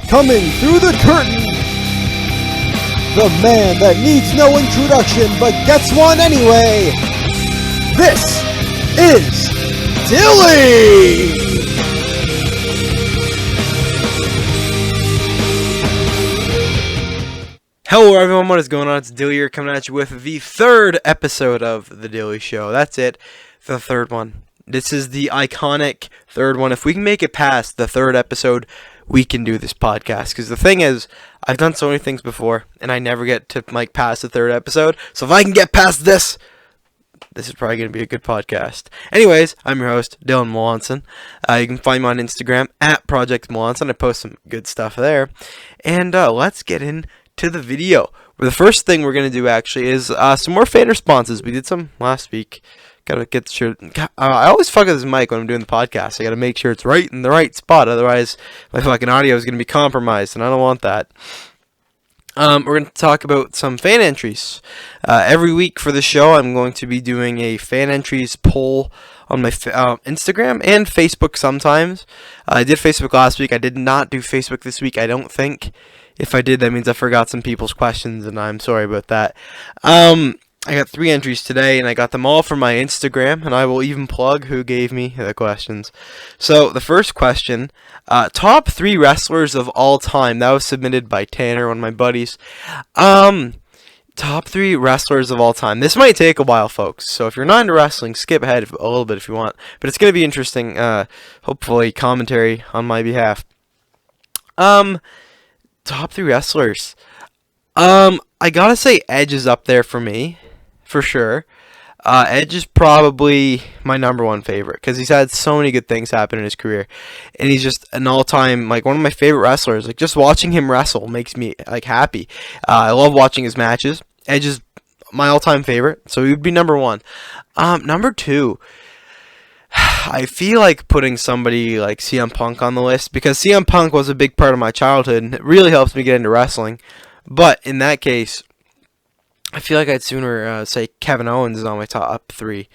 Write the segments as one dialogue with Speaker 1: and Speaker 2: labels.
Speaker 1: Coming through the curtain, the man that needs no introduction but gets one anyway. This is Dilly!
Speaker 2: Hello everyone, what is going on? It's Dilly here coming at you with the third episode of The Dilly Show. That's it, the third one. This is the iconic third one. If we can make it past the third episode, we can do this podcast. Because the thing is, I've done so many things before, and I never get to past the third episode. So if I can get past this is probably going to be a good podcast. Anyways, I'm your host, Dylan Melanson. You can find me on Instagram, at Project Melanson. I post some good stuff there. And let's get into the video. The first thing we're going to do, actually, is some more fan responses. We did some last week. Gotta get sure. I always fuck with this mic when I'm doing the podcast. I gotta make sure it's right in the right spot. Otherwise, my fucking audio is gonna be compromised, and I don't want that. We're gonna talk about some fan entries. Every week for the show, I'm going to be doing a fan entries poll on my Instagram and Facebook sometimes. I did Facebook last week. I did not do Facebook this week, I don't think. If I did, that means I forgot some people's questions, and I'm sorry about that. I got 3 entries today, and I got them all from my Instagram, and I will even plug who gave me the questions. So, the first question, top 3 wrestlers of all time. That was submitted by Tanner, one of my buddies. Top 3 wrestlers of all time. This might take a while, folks, so if you're not into wrestling, skip ahead a little bit if you want. But it's going to be interesting, hopefully commentary on my behalf. Top 3 wrestlers. I gotta say Edge is up there for me. For sure. Edge is probably my number 1 favorite because he's had so many good things happen in his career, and he's just an all-time, like, one of my favorite wrestlers. Like, just watching him wrestle makes me, like, happy. I love watching his matches. Edge is my all-time favorite, so he would be number 1. Number 2, I feel like putting somebody like CM Punk on the list because CM Punk was a big part of my childhood, and it really helps me get into wrestling. But in that case, I feel like I'd sooner say Kevin Owens is on my top 3.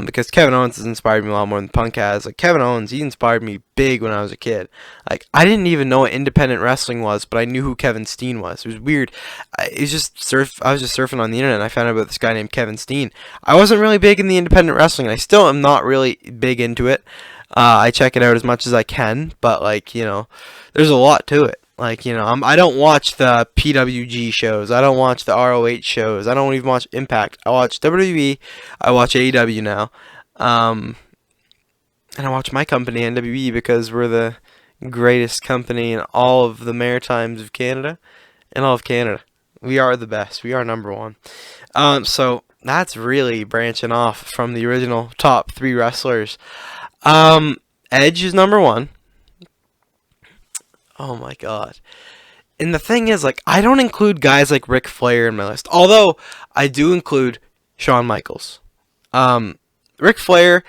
Speaker 2: Because Kevin Owens has inspired me a lot more than Punk has. Like, Kevin Owens, he inspired me big when I was a kid. Like, I didn't even know what independent wrestling was, but I knew who Kevin Steen was. It was weird. I was just surfing on the internet, and I found out about this guy named Kevin Steen. I wasn't really big in the independent wrestling, and I still am not really big into it. I check it out as much as I can, but, like, you know, there's a lot to it. Like, you know, I don't watch the PWG shows. I don't watch the ROH shows. I don't even watch Impact. I watch WWE. I watch AEW now. And I watch my company, NWE, because we're the greatest company in all of the Maritimes of Canada and all of Canada. We are the best. We are number 1. So that's really branching off from the original top 3 wrestlers. Edge is number 1. Oh my god. And the thing is, like, I don't include guys like Ric Flair in my list. Although, I do include Shawn Michaels. Ric Flair,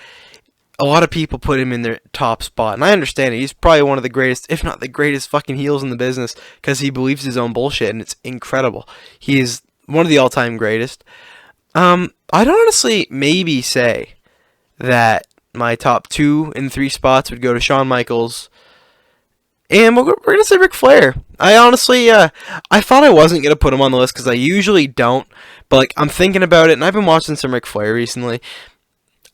Speaker 2: a lot of people put him in their top spot. And I understand it. He's probably one of the greatest, if not the greatest fucking heels in the business. Because he believes his own bullshit. And it's incredible. He is one of the all-time greatest. I'd honestly maybe say that my top 2 and 3 spots would go to Shawn Michaels. And we're going to say Ric Flair. I honestly, I thought I wasn't going to put him on the list because I usually don't. But, like, I'm thinking about it, and I've been watching some Ric Flair recently.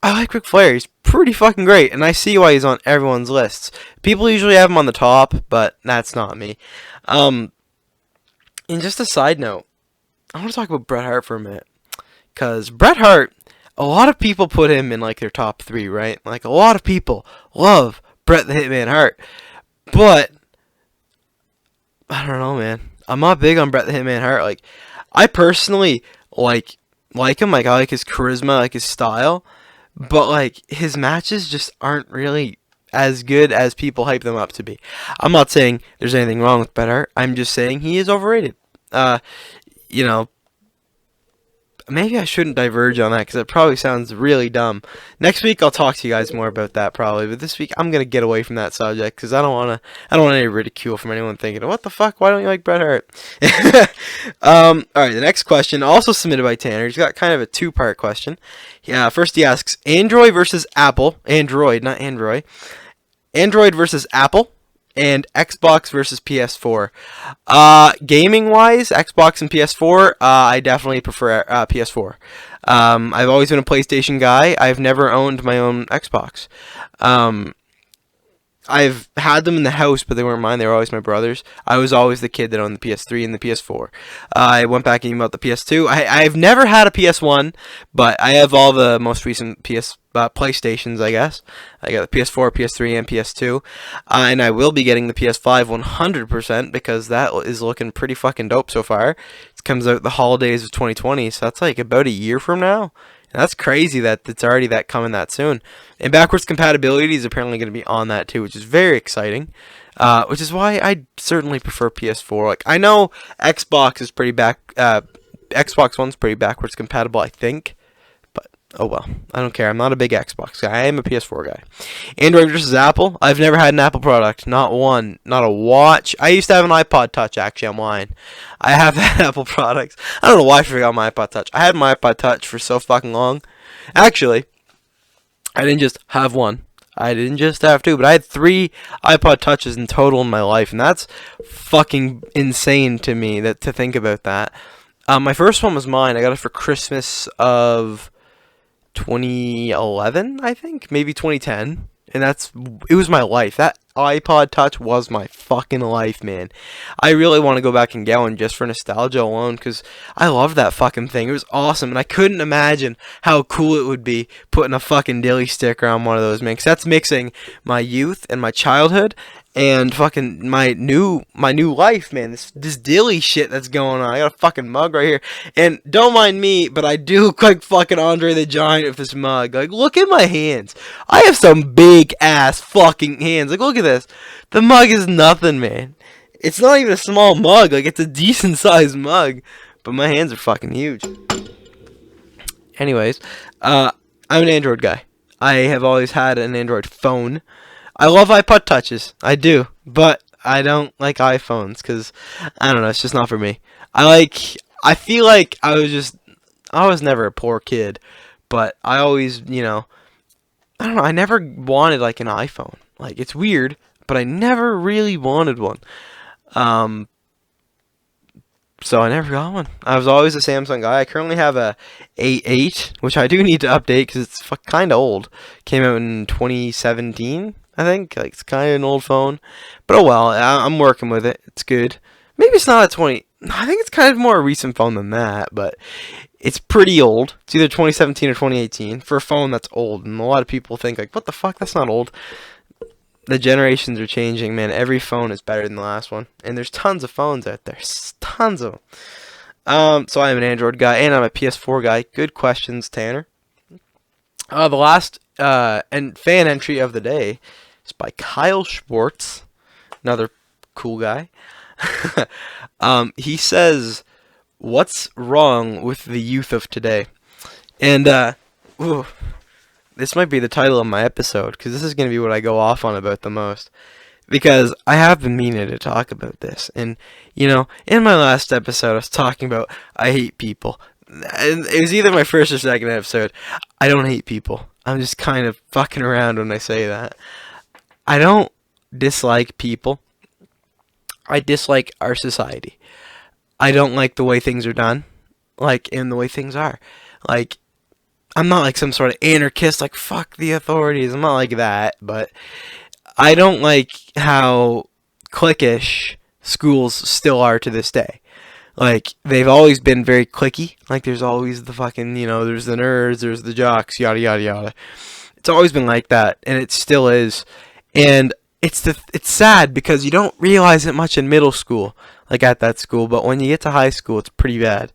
Speaker 2: I like Ric Flair. He's pretty fucking great, and I see why he's on everyone's lists. People usually have him on the top, but that's not me. And just a side note, I want to talk about Bret Hart for a minute. Because Bret Hart, a lot of people put him in, like, their top 3, right? Like, a lot of people love Bret the Hitman Hart. But, I don't know, man. I'm not big on Bret the Hitman Hart. Like, I personally like him. Like, I like his charisma, I like his style. But, like, his matches just aren't really as good as people hype them up to be. I'm not saying there's anything wrong with Bret Hart. I'm just saying he is overrated. You know, maybe I shouldn't diverge on that because it probably sounds really dumb. Next week I'll talk to you guys more about that probably, but this week I'm gonna get away from that subject because I don't want any ridicule from anyone thinking, what the fuck? Why don't you like Bret Hart? All right, the next question, also submitted by Tanner. He's got kind of a 2-part question. Yeah, first he asks, Android versus Apple. Android, not Android. Android versus Apple. and Xbox versus PS4. Gaming wise, Xbox and PS4, I definitely prefer PS4. I've always been a PlayStation guy. I've never owned my own Xbox. I've had them in the house, but they weren't mine. They were always my brother's. I was always the kid that owned the PS3 and the PS4. I went back and about the PS2. I've never had a PS1, but I have all the most recent PlayStations, I guess. I got the PS4, PS3, and PS2. And I will be getting the PS5 100% because that is looking pretty fucking dope so far. It comes out the holidays of 2020, so that's like about a year from now. And that's crazy that it's already coming that soon. And backwards compatibility is apparently going to be on that too, which is very exciting. Which is why I certainly prefer PS4. Like, I know Xbox is pretty Xbox One's pretty backwards compatible, I think. But oh well, I don't care. I'm not a big Xbox guy. I am a PS4 guy. Android versus Apple. I've never had an Apple product. Not one. Not a watch. I used to have an iPod Touch. Actually, I'm lying. I have had Apple products. I don't know why I forgot my iPod Touch. I had my iPod Touch for so fucking long. Actually, I didn't just have one. I didn't just have two, but I had 3 iPod Touches in total in my life, and that's fucking insane to me to think about that. My first one was mine. I got it for Christmas of 2011, I think, maybe 2010, and it was my life. That iPod Touch was my fucking life, man. I really want to go back and get one just for nostalgia alone, because I loved that fucking thing. It was awesome, and I couldn't imagine how cool it would be putting a fucking Dilly sticker on one of those, man, because that's mixing my youth and my childhood and fucking my new life, man. This Dilly shit that's going on. I got a fucking mug right here, and don't mind me, but I do look like fucking Andre the Giant with this mug. Like, look at my hands. I have some big ass fucking hands. Like, look at this. The mug is nothing, man. It's not even a small mug. Like, it's a decent sized mug, but my hands are fucking huge. Anyways, I'm an Android guy. I have always had an Android phone. I love iPod Touches. I do. But I don't like iPhones because, I don't know, it's just not for me. I feel like I was never a poor kid, but I always, I don't know, I never wanted like an iPhone. Like, it's weird, but I never really wanted one. So I never got one. I was always a Samsung guy. I currently have a A8, which I do need to update because it's kind of old. Came out in 2017, I think. Like, it's kind of an old phone. But oh well, I'm working with it. It's good. Maybe it's not a 20... I think it's kind of more a recent phone than that, but it's pretty old. It's either 2017 or 2018 for a phone that's old. And a lot of people think, like, what the fuck? That's not old. The generations are changing, man. Every phone is better than the last one. And there's tons of phones out there. Tons of them. So I'm an Android guy, and I'm a PS4 guy. Good questions, Tanner. The last and fan entry of the day is by Kyle Schwartz. Another cool guy. He says, what's wrong with the youth of today? And, this might be the title of my episode, because this is going to be what I go off on about the most. Because I have been meaning to talk about this. And, in my last episode, I was talking about I hate people. And it was either my first or second episode. I don't hate people. I'm just kind of fucking around when I say that. I don't dislike people. I dislike our society. I don't like the way things are done. Like, and the way things are. Like, I'm not like some sort of anarchist, like, fuck the authorities. I'm not like that, but I don't like how cliquish schools still are to this day. Like, they've always been very cliquey. Like, there's always the fucking, there's the nerds, there's the jocks, yada, yada, yada. It's always been like that, and it still is. And it's sad because you don't realize it much in middle school, like at that school, but when you get to high school, it's pretty bad.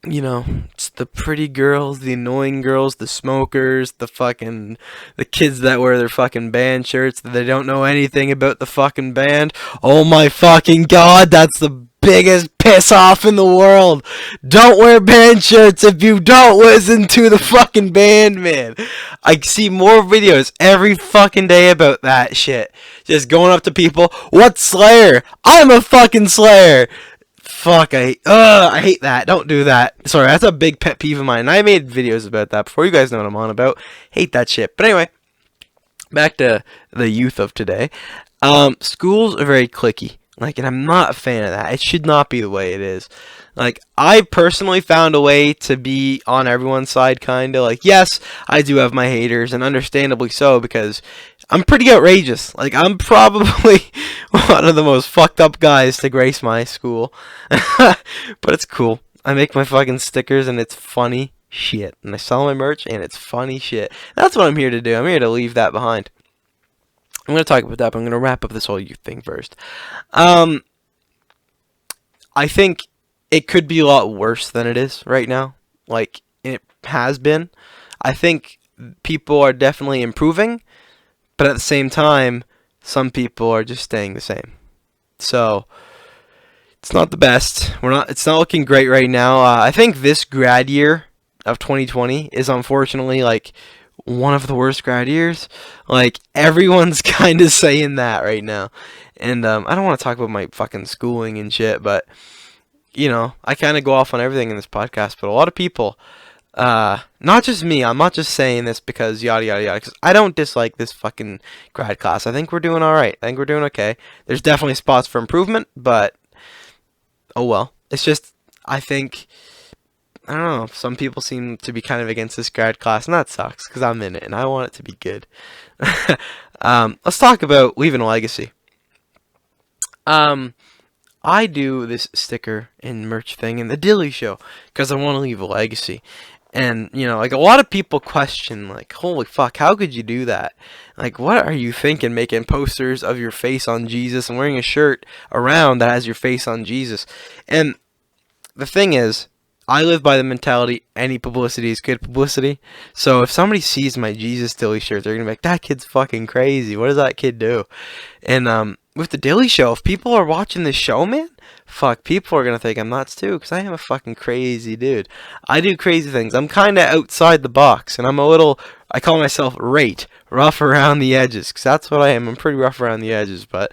Speaker 2: It's the pretty girls, the annoying girls, the smokers, the kids that wear their fucking band shirts that they don't know anything about the fucking band. Oh my fucking god, that's the biggest piss off in the world. Don't wear band shirts if you don't listen to the fucking band, man. I see more videos every fucking day about that shit. Just going up to people, what's Slayer? I'm a fucking Slayer. Fuck, I hate that. Don't do that. Sorry, that's a big pet peeve of mine. I made videos about that before. You guys know what I'm on about. Hate that shit. But anyway, back to the youth of today. Schools are very cliquey. Like, and I'm not a fan of that. It should not be the way it is. Like, I personally found a way to be on everyone's side, kind of. Like, yes, I do have my haters, and understandably so, because I'm pretty outrageous. Like, I'm probably one of the most fucked up guys to grace my school. But it's cool. I make my fucking stickers, and it's funny shit. And I sell my merch, and it's funny shit. That's what I'm here to do. I'm here to leave that behind. I'm going to talk about that, but I'm going to wrap up this whole youth thing first. I think it could be a lot worse than it is right now. Like, it has been. I think people are definitely improving, but at the same time, some people are just staying the same. So, it's not the best. It's not looking great right now. I think this grad year of 2020 is unfortunately, like, one of the worst grad years. Like, everyone's kind of saying that right now. And I don't want to talk about my fucking schooling and shit, but I kind of go off on everything in this podcast. But a lot of people, not just me, I'm not just saying this because yada yada yada, because I don't dislike this fucking grad class. I think we're doing all right. I think we're doing okay. There's definitely spots for improvement, but oh well. It's just, I think, I don't know, some people seem to be kind of against this grad class, and that sucks, because I'm in it, and I want it to be good. Let's talk about leaving a legacy. I do this sticker and merch thing in the Dilly show, because I want to leave a legacy. And, like, a lot of people question, like, holy fuck, how could you do that? Like, what are you thinking, making posters of your face on Jesus and wearing a shirt around that has your face on Jesus? And the thing is, I live by the mentality any publicity is good publicity. So if somebody sees my Jesus Dilly shirt, they're going to be like, that kid's fucking crazy. What does that kid do? And with the Dilly show, if people are watching this show, man, fuck, people are going to think I'm nuts too, because I am a fucking crazy dude. I do crazy things. I'm kind of outside the box, and I call myself rough around the edges, because that's what I am. I'm pretty rough around the edges, but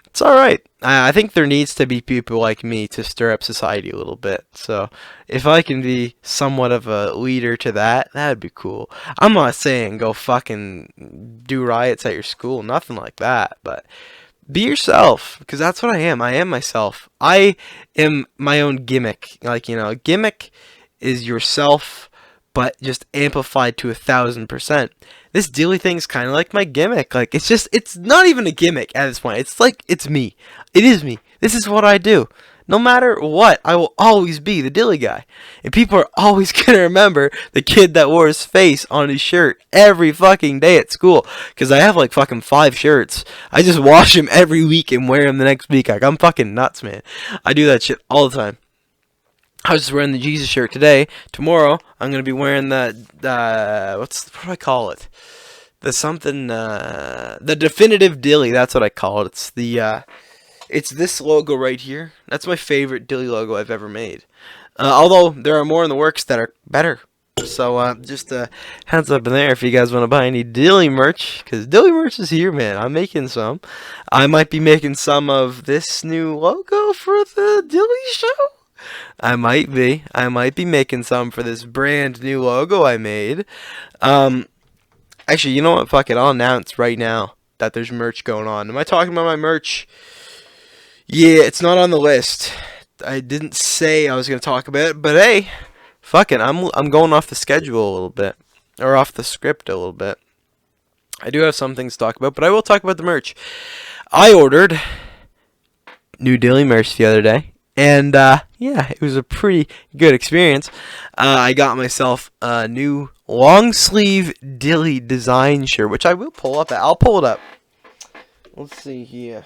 Speaker 2: it's alright. I think there needs to be people like me to stir up society a little bit. So if I can be somewhat of a leader to that'd be cool. I'm not saying go fucking do riots at your school, nothing like that. But be yourself, because that's what I am. I am myself. I am my own gimmick. Like, gimmick is yourself, but just amplified to 1,000%. This Dilly thing's kind of like my gimmick. Like, it's not even a gimmick at this point. It's like, it's me. It is me. This is what I do. No matter what, I will always be the Dilly guy. And people are always going to remember the kid that wore his face on his shirt every fucking day at school. Because I have like fucking 5 shirts. I just wash them every week and wear them the next week. Like, I'm fucking nuts, man. I do that shit all the time. I was just wearing the Jesus shirt today. Tomorrow, I'm going to be wearing what do I call it? The definitive Dilly. That's what I call it. It's this logo right here. That's my favorite Dilly logo I've ever made. Although, there are more in the works that are better. So, just heads up in there if you guys want to buy any Dilly merch. Because Dilly merch is here, man. I'm making some. I might be making some of this new logo for the Dilly show. I might be making some for this brand new logo I made. Actually, you know what? Fuck it. I'll announce right now that there's merch going on. Am I talking about my merch? Yeah, it's not on the list. I didn't say I was going to talk about it, but hey, fuck it. I'm going off the schedule a little bit, or off the script a little bit. I do have some things to talk about, but I will talk about the merch. I ordered new Dilly merch the other day. And, yeah, it was a pretty good experience. I got myself a new long sleeve Dilly design shirt, which I will pull up. I'll pull it up. Let's see here.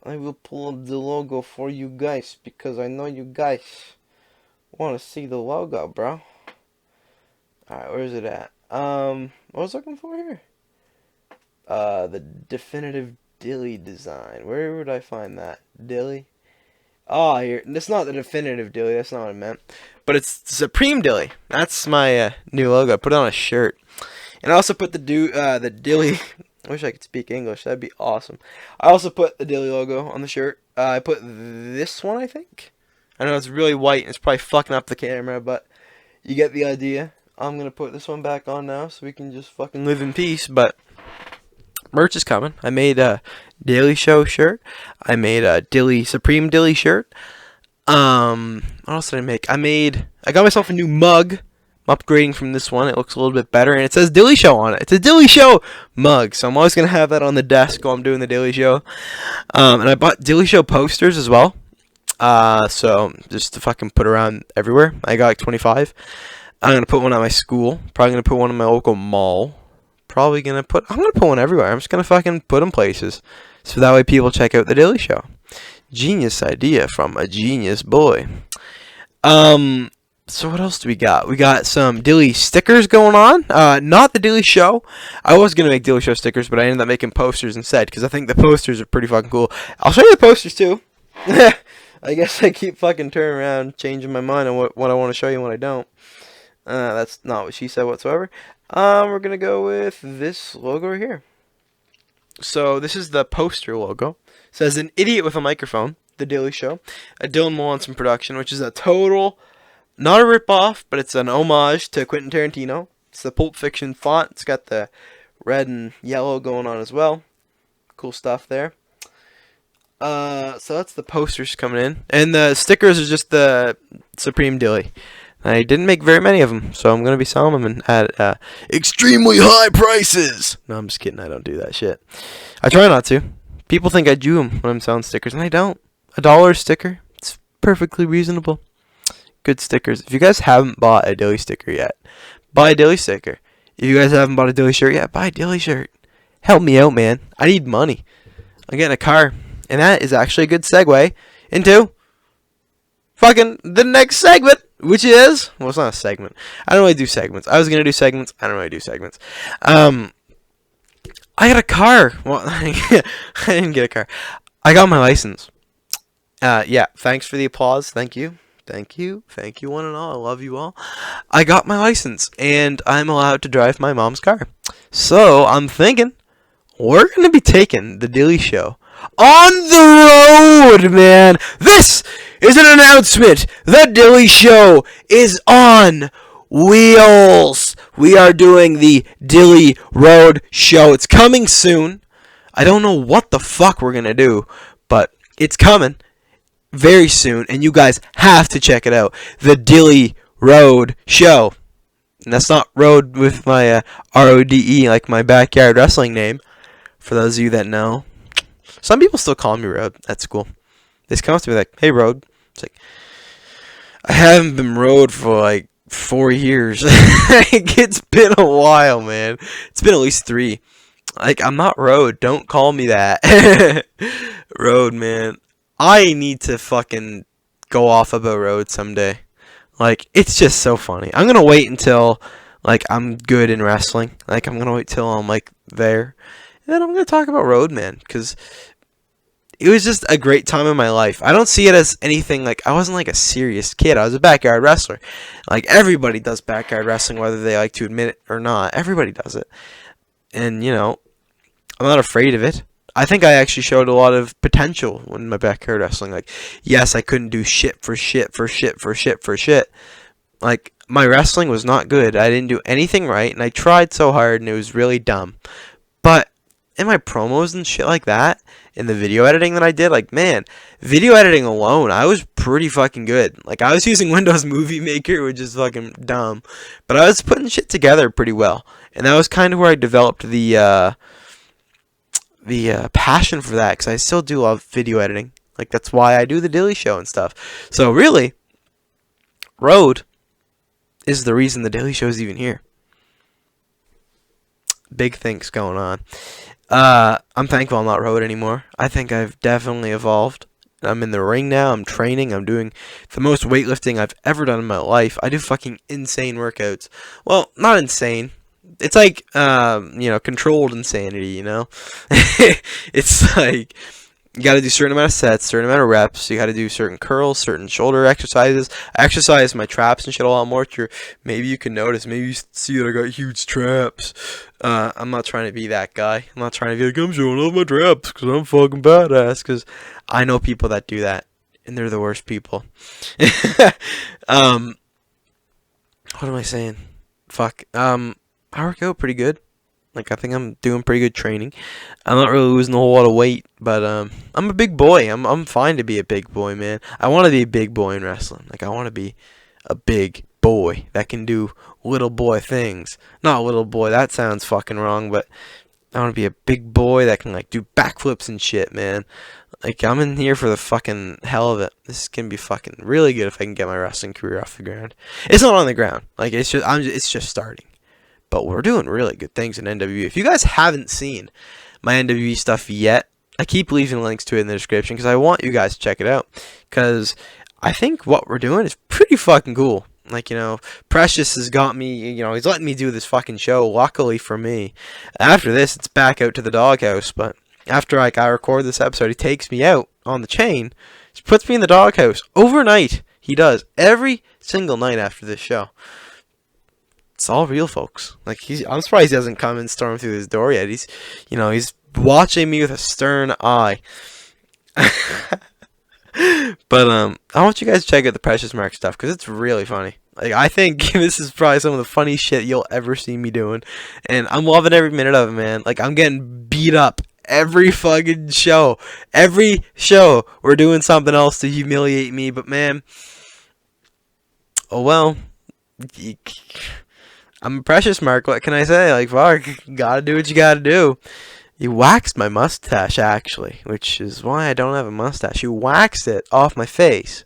Speaker 2: I will pull up the logo for you guys, because I know you guys want to see the logo, bro. Alright, where is it at? What was I looking for here? The definitive Dilly design. Where would I find that? Dilly? Oh, here. That's not the definitive Dilly. That's not what I meant. But it's Supreme Dilly. That's my new logo. I put it on a shirt. And I also put the Dilly. I wish I could speak English. That'd be awesome. I also put the Dilly logo on the shirt. I put this one, I think. I know it's really white and it's probably fucking up the camera, but you get the idea. I'm gonna put this one back on now so we can just fucking live in peace. But merch is coming. I made a Daily Show shirt. I made a Supreme Dilly shirt. What else did I make? I got myself a new mug. I'm upgrading from this one. It looks a little bit better, and it says Dilly Show on it. It's a Dilly Show mug, so I'm always gonna have that on the desk while I'm doing the Daily Show. And I bought Dilly Show posters as well. So just to fucking put around everywhere. I got like 25. I'm gonna put one at my school. Probably gonna put one in my local mall. I'm gonna put one everywhere. I'm just gonna fucking put them places, so that way people check out the Daily Show. Genius idea from a genius boy. So what else do we got? We got some Dilly stickers going on. Not the Dilly Show. I was gonna make Dilly Show stickers, but I ended up making posters instead because I think the posters are pretty fucking cool. I'll show you the posters too. I guess I keep fucking turning around, changing my mind on what I want to show you and what I don't. That's not what she said whatsoever. We're gonna go with this logo right here. So this is the poster logo. It says an idiot with a microphone, The Daily Show, a Dylan Melanson production, which is a total, not a rip-off, but it's an homage to Quentin Tarantino. It's the Pulp Fiction font. It's got the red and yellow going on as well. Cool stuff there. So that's the posters coming in. And the stickers are just the Supreme Dilly. I didn't make very many of them, so I'm going to be selling them at extremely high prices. No, I'm just kidding. I don't do that shit. I try not to. People think I do them when I'm selling stickers, and I don't. $1 a sticker. It's perfectly reasonable. Good stickers. If you guys haven't bought a Dilly sticker yet, buy a Dilly sticker. If you guys haven't bought a Dilly shirt yet, buy a Dilly shirt. Help me out, man. I need money. I'm getting a car. And that is actually a good segue into fucking the next segment, which is, well, it's not a segment. I don't really do segments. I was going to do segments. I don't really do segments. I got a car. Well, I didn't get a car. I got my license. Yeah, thanks for the applause. Thank you. Thank you, one and all. I love you all. I got my license, and I'm allowed to drive my mom's car. So, I'm thinking, we're going to be taking the Dilly Show on the road, man. This is an announcement. The Dilly Show is on wheels. We are doing the Dilly Road Show. It's coming soon. I don't know what the fuck we're going to do, but it's coming very soon, and you guys have to check it out. The Dilly Road Show. And that's not road with my R-O-D-E, like my backyard wrestling name, for those of you that know. Some people still call me Road at school. They just come up to me like, hey, Road. It's like, I haven't been Road for like 4 years. It's been a while, man. It's been at least 3. Like, I'm not Road. Don't call me that. Road, man. I need to fucking go off about Road someday. Like, it's just so funny. I'm going to wait until, like, I'm good in wrestling. Like, I'm going to wait till I'm, like, there. And then I'm going to talk about Road, man, because it was just a great time in my life. I don't see it as anything, like, I wasn't, like, a serious kid. I was a backyard wrestler. Like, everybody does backyard wrestling, whether they like to admit it or not. Everybody does it. And, you know, I'm not afraid of it. I think I actually showed a lot of potential in my backyard wrestling. Like, yes, I couldn't do shit. Like, my wrestling was not good. I didn't do anything right, and I tried so hard, and it was really dumb. But in my promos and shit like that, in the video editing that I did, like, man, video editing alone, I was pretty fucking good. Like, I was using Windows Movie Maker, which is fucking dumb, but I was putting shit together pretty well. And that was kind of where I developed the passion for that, because I still do love video editing. Like, that's why I do the Dilly Show and stuff. So, really, Road is the reason the Dilly Show is even here. Big things going on. I'm thankful I'm not Road anymore. I think I've definitely evolved. I'm in the ring now. I'm training. I'm doing the most weightlifting I've ever done in my life. I do fucking insane workouts. Well, not insane. It's like, controlled insanity, you know? It's like, you gotta do a certain amount of sets, certain amount of reps. You gotta do certain curls, certain shoulder exercises. I exercise my traps and shit a lot more. Maybe you can notice. Maybe you see that I got huge traps. I'm not trying to be that guy. I'm not trying to be like, I'm showing off my traps because I'm fucking badass. Because I know people that do that, and they're the worst people. What am I saying? fuck. I work out pretty good. Like, I think I'm doing pretty good training. I'm not really losing a whole lot of weight, but I'm a big boy. I'm fine to be a big boy, man. I want to be a big boy in wrestling. Like, I want to be a big boy that can do little boy things. Not a little boy. That sounds fucking wrong, but I want to be a big boy that can, like, do backflips and shit, man. Like, I'm in here for the fucking hell of it. This is gonna be fucking really good if I can get my wrestling career off the ground. It's not on the ground. Like, it's just starting. But we're doing really good things in NWE. If you guys haven't seen my NWE stuff yet, I keep leaving links to it in the description because I want you guys to check it out. Because I think what we're doing is pretty fucking cool. Like, Precious has got me, he's letting me do this fucking show, luckily for me. After this, it's back out to the doghouse. But after, I record this episode, he takes me out on the chain, just puts me in the doghouse overnight. He does. Every single night after this show. It's all real, folks. Like, I'm surprised he hasn't come and stormed through his door yet. He's watching me with a stern eye. But I want you guys to check out the Precious Mark stuff because it's really funny. Like, I think this is probably some of the funniest shit you'll ever see me doing, and I'm loving every minute of it, man. Like, I'm getting beat up every fucking show. Every show, we're doing something else to humiliate me. But man, oh well. I'm a Precious Mark. What can I say? Like, fuck, you gotta do what you gotta do. You waxed my mustache, actually, which is why I don't have a mustache. You waxed it off my face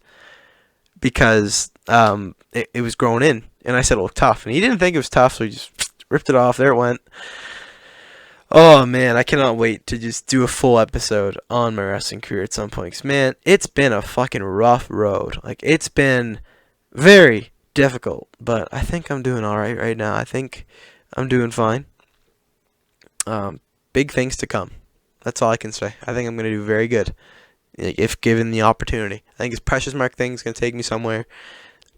Speaker 2: because it was growing in, and I said it looked tough, and he didn't think it was tough, so he just ripped it off. There it went. Oh man, I cannot wait to just do a full episode on my wrestling career at some point. 'Cause, man, it's been a fucking rough road. Like, it's been very difficult, but I think I'm doing alright right now. I think I'm doing fine. Big things to come. That's all I can say. I think I'm going to do very good if given the opportunity. I think this Precious Mark thing is going to take me somewhere,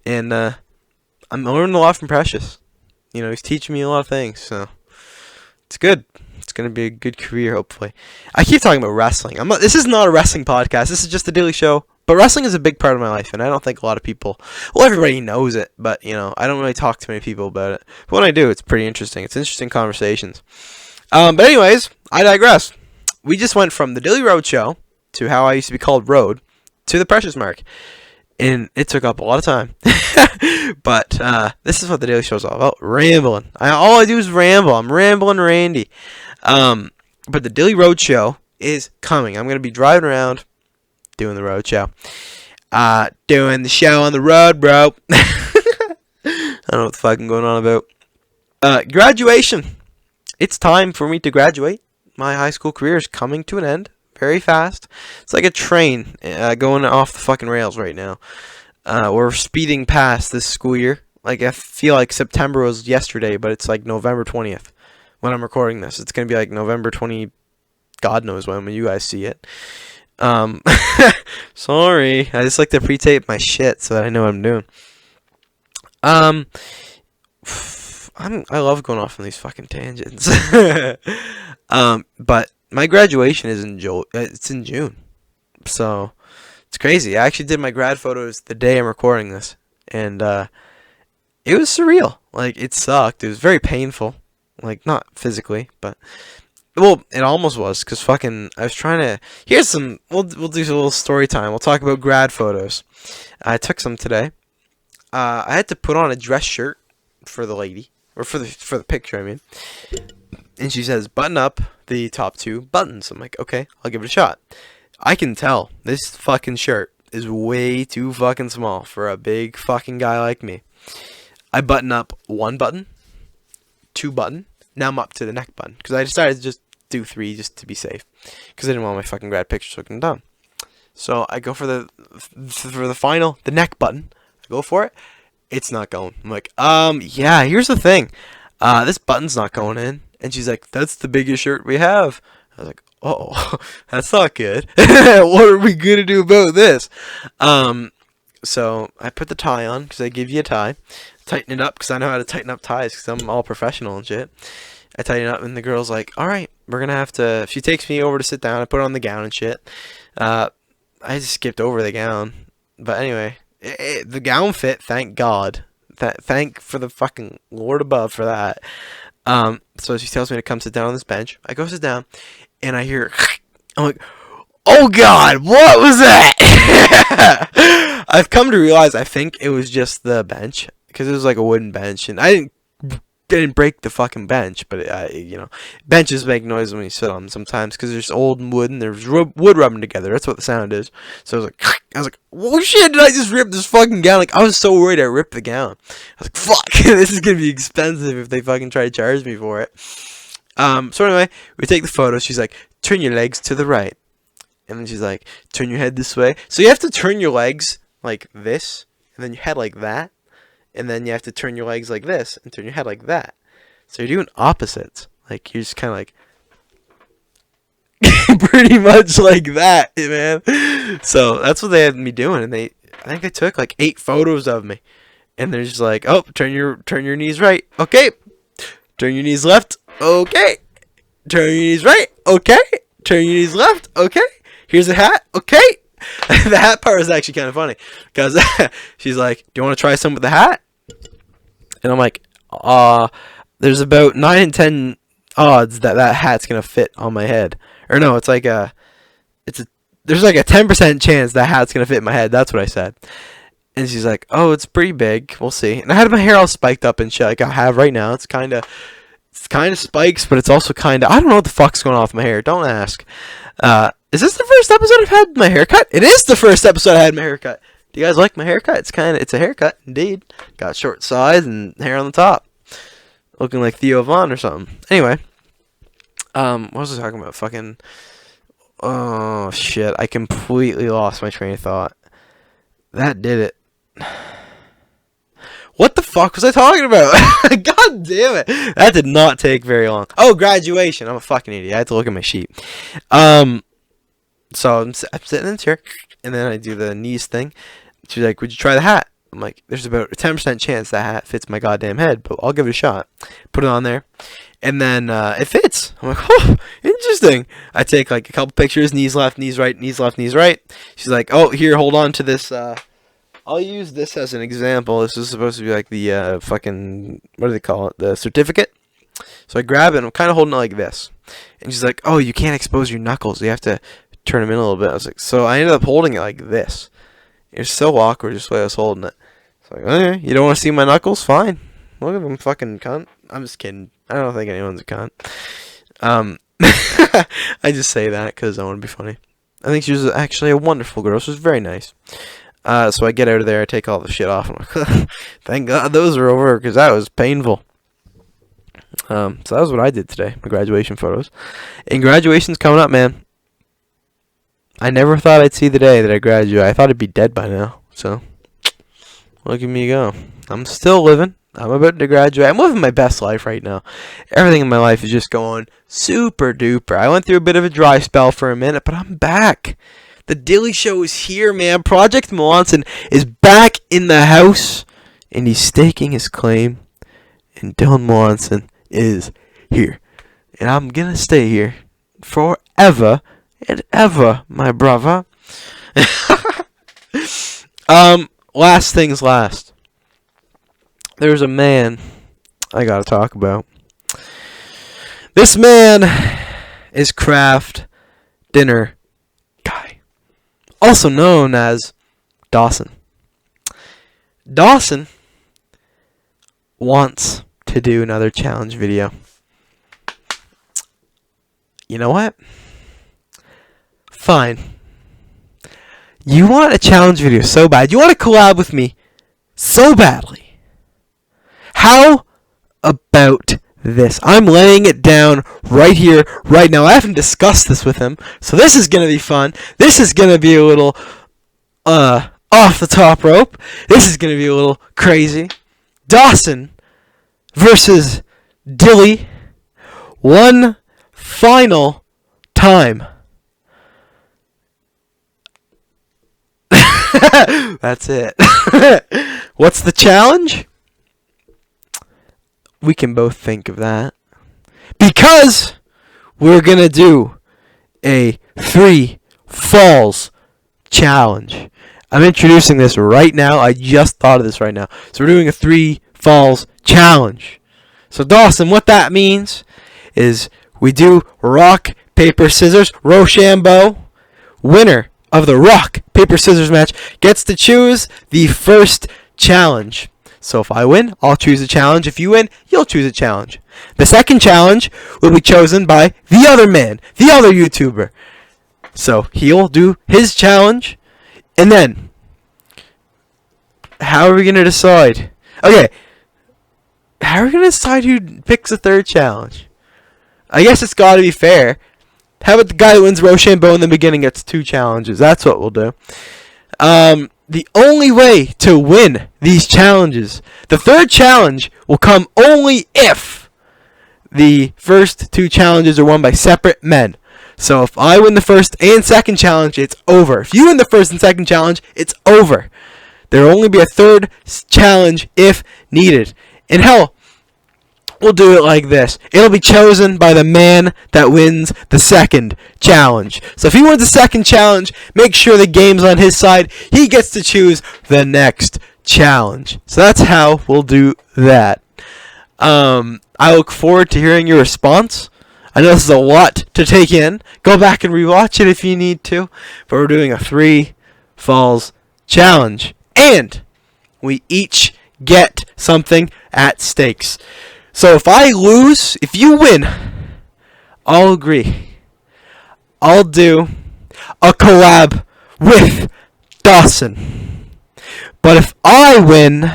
Speaker 2: and I'm learning a lot from Precious. He's teaching me a lot of things, so it's good. It's going to be a good career, hopefully. I keep talking about wrestling. This is not a wrestling podcast. This is just a Dilly show. But wrestling is a big part of my life, and I don't think a lot of people, well, everybody knows it, but, I don't really talk to many people about it. But when I do, it's pretty interesting. It's interesting conversations. But anyways, I digress. We just went from the Dilly Road show to how I used to be called Road to the Precious Mark. And it took up a lot of time. But this is what the Dilly show is all about. Rambling. All I do is ramble. I'm rambling Randy. But the Dilly Road show is coming. I'm going to be driving around doing the road show. Doing the show on the road, bro. I don't know what the fucking going on about. Graduation. It's time for me to graduate. My high school career is coming to an end very fast. It's like a train going off the fucking rails right now. We're speeding past this school year. Like, I feel like September was yesterday, but it's like November 20th when I'm recording this. It's going to be like November 20, God knows when you guys see it. Sorry. I just like to pre-tape my shit so that I know what I'm doing. I love going off on these fucking tangents. But my graduation is in June. So it's crazy. I actually did my grad photos the day I'm recording this, and it was surreal. Like, it sucked. It was very painful. Like, not physically, but well, it almost was, because fucking I was trying to. Here's some. We'll do a little story time. We'll talk about grad photos. I took some today. I had to put on a dress shirt for the lady, or for the picture, I mean. And she says, button up the top two buttons. I'm like, okay, I'll give it a shot. I can tell this fucking shirt is way too fucking small for a big fucking guy like me. I button up one button, two button. Now I'm up to the neck button, because I decided to just do three just to be safe, because I didn't want my fucking grad pictures looking dumb. So I go for the final, the neck button. I go for it. It's not going. I'm like, yeah, here's the thing. This button's not going in. And she's like, that's the biggest shirt we have. I was like, oh, that's not good. What are we going to do about this? So I put the tie on, because I give you a tie. Tighten it up, because I know how to tighten up ties, because I'm all professional and shit. I tighten it up, and the girl's like, all right, we're going to have to. She takes me over to sit down. I put on the gown and shit. I just skipped over the gown. But anyway, the gown fit, thank God. Thank for the fucking Lord above for that. So she tells me to come sit down on this bench. I go sit down, and I hear, I'm like, oh God, what was that? I've come to realize I think it was just the bench, because it was like a wooden bench, and I didn't break the fucking bench, but benches make noise when you sit on them sometimes because there's old wood and there's wood rubbing together. That's what the sound is. So I was like, oh shit, did I just rip this fucking gown? Like, I was so worried I ripped the gown. I was like, fuck, this is gonna be expensive if they fucking try to charge me for it. So anyway, we take the photo. She's like, turn your legs to the right, and then she's like, turn your head this way. So you have to turn your legs like this, and then your head like that. And then you have to turn your legs like this and turn your head like that. So you're doing opposites. Like, you're just kind of like pretty much like that, man. So that's what they had me doing. And I think they took like 8 photos of me. And they're just like, oh, turn your knees right. Okay. Turn your knees left. Okay. Turn your knees right. Okay. Turn your knees left. Okay. Here's a hat. Okay. The hat part is actually kind of funny because she's like, do you want to try some with the hat? And I'm like, there's about 9 in 10 odds that hat's gonna fit on my head. Or no, there's like a 10% chance that hat's gonna fit in my head. That's what I said. And she's like, oh, it's pretty big. We'll see. And I had my hair all spiked up and shit like I have right now. It's kind of spikes, but it's also kind of, I don't know what the fuck's going on with my hair. Don't ask. Is this the first episode I've had my haircut? It is the first episode I had my haircut. Do you guys like my haircut? It's a haircut, indeed. Got short sides and hair on the top. Looking like Theo Von or something. Anyway. What was I talking about? Fucking, oh, shit. I completely lost my train of thought. That did it. What the fuck was I talking about? God damn it. That did not take very long. Oh, graduation. I'm a fucking idiot. I had to look at my sheet. So I'm sitting in the chair, and then I do the knees thing. She's like, would you try the hat? I'm like, there's about a 10% chance that hat fits my goddamn head, but I'll give it a shot. Put it on there, and then it fits. I'm like, oh, interesting. I take like a couple pictures, knees left, knees right, knees left, knees right. She's like, oh, here, hold on to this. I'll use this as an example. This is supposed to be like the fucking, what do they call it? The certificate. So I grab it, and I'm kind of holding it like this. And she's like, oh, you can't expose your knuckles. You have to turn them in a little bit. I was like, so I ended up holding it like this. It's so awkward just the way I was holding it. It's like, okay, you don't want to see my knuckles? Fine. Look at them, fucking cunt. I'm just kidding. I don't think anyone's a cunt. I just say that because I want to be funny. I think she was actually a wonderful girl. She was very nice. So I get out of there. I take all the shit off. I'm like, thank God those are over because that was painful. So that was what I did today. My graduation photos. And graduation's coming up, man. I never thought I'd see the day that I graduate. I thought I'd be dead by now. So, look at me go. I'm still living. I'm about to graduate. I'm living my best life right now. Everything in my life is just going super duper. I went through a bit of a dry spell for a minute, but I'm back. The Dilly Show is here, man. Project Melanson is back in the house, and he's staking his claim. And Dylan Melanson is here. And I'm going to stay here forever and ever, my brother. Last things last. There's a man I gotta talk about. This man is Kraft Dinner Guy, also known as Dawson. Dawson wants to do another challenge video. You know what? Fine. You want a challenge video so bad. You want to collab with me so badly. How about this? I'm laying it down right here, right now. I haven't discussed this with him, so this is going to be fun. This is going to be a little off the top rope. This is going to be a little crazy. Dawson versus Dilly. One final time. That's it. What's the challenge? We can both think of that. Because we're going to do a 3 falls challenge. I'm introducing this right now. I just thought of this right now. So we're doing a 3 falls challenge. So Dawson, what that means is we do rock, paper, scissors, Rochambeau. Winner of the rock, paper, scissors match gets to choose the first challenge. So if I win, I'll choose a challenge. If you win, you'll choose a challenge. The second challenge will be chosen by the other man, the other YouTuber. So he'll do his challenge. And then, how are we going to decide? Okay, how are we going to decide who picks the third challenge? I guess it's got to be fair. How about the guy who wins Rochambeau in the beginning gets 2 challenges? That's what we'll do. The only way to win these challenges, the third challenge will come only if the first 2 challenges are won by separate men. So if I win the first and second challenge, it's over. If you win the first and second challenge, it's over. There will only be a third challenge if needed. And hell, we'll do it like this. It'll be chosen by the man that wins the second challenge. So if he wins the second challenge, make sure the game's on his side. He gets to choose the next challenge. So that's how we'll do that. I look forward to hearing your response. I know this is a lot to take in. Go back and rewatch it if you need to. But we're doing a 3 falls challenge. And we each get something at stakes. So if I lose, if you win, I'll agree. I'll do a collab with Dawson. But if I win,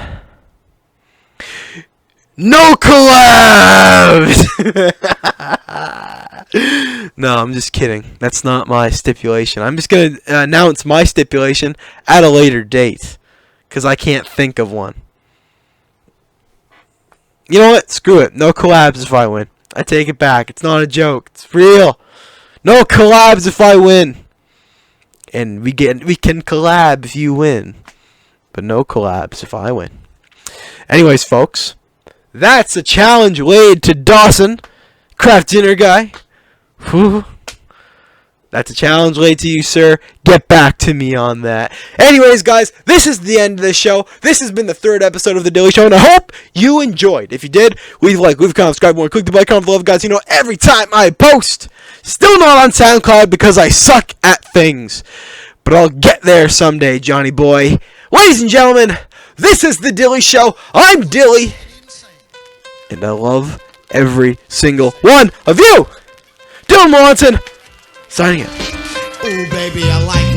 Speaker 2: no collabs! No, I'm just kidding. That's not my stipulation. I'm just going to announce my stipulation at a later date. Because I can't think of one. You know what? Screw it. No collabs if I win. I take it back. It's not a joke. It's real. No collabs if I win. And we can collab if you win. But no collabs if I win. Anyways, folks. That's a challenge laid to Dawson. Craft dinner guy. Whew. That's a challenge laid to you, sir. Get back to me on that. Anyways, guys, this is the end of the show. This has been the 3rd episode of The Dilly Show, and I hope you enjoyed. If you did, leave a like, leave a comment, subscribe more, click the bell icon for love, guys. You know, every time I post, still not on SoundCloud because I suck at things. But I'll get there someday, Johnny boy. Ladies and gentlemen, this is The Dilly Show. I'm Dilly, and I love every single one of you. Dylan Melanson, signing out.
Speaker 3: Ooh, baby, I like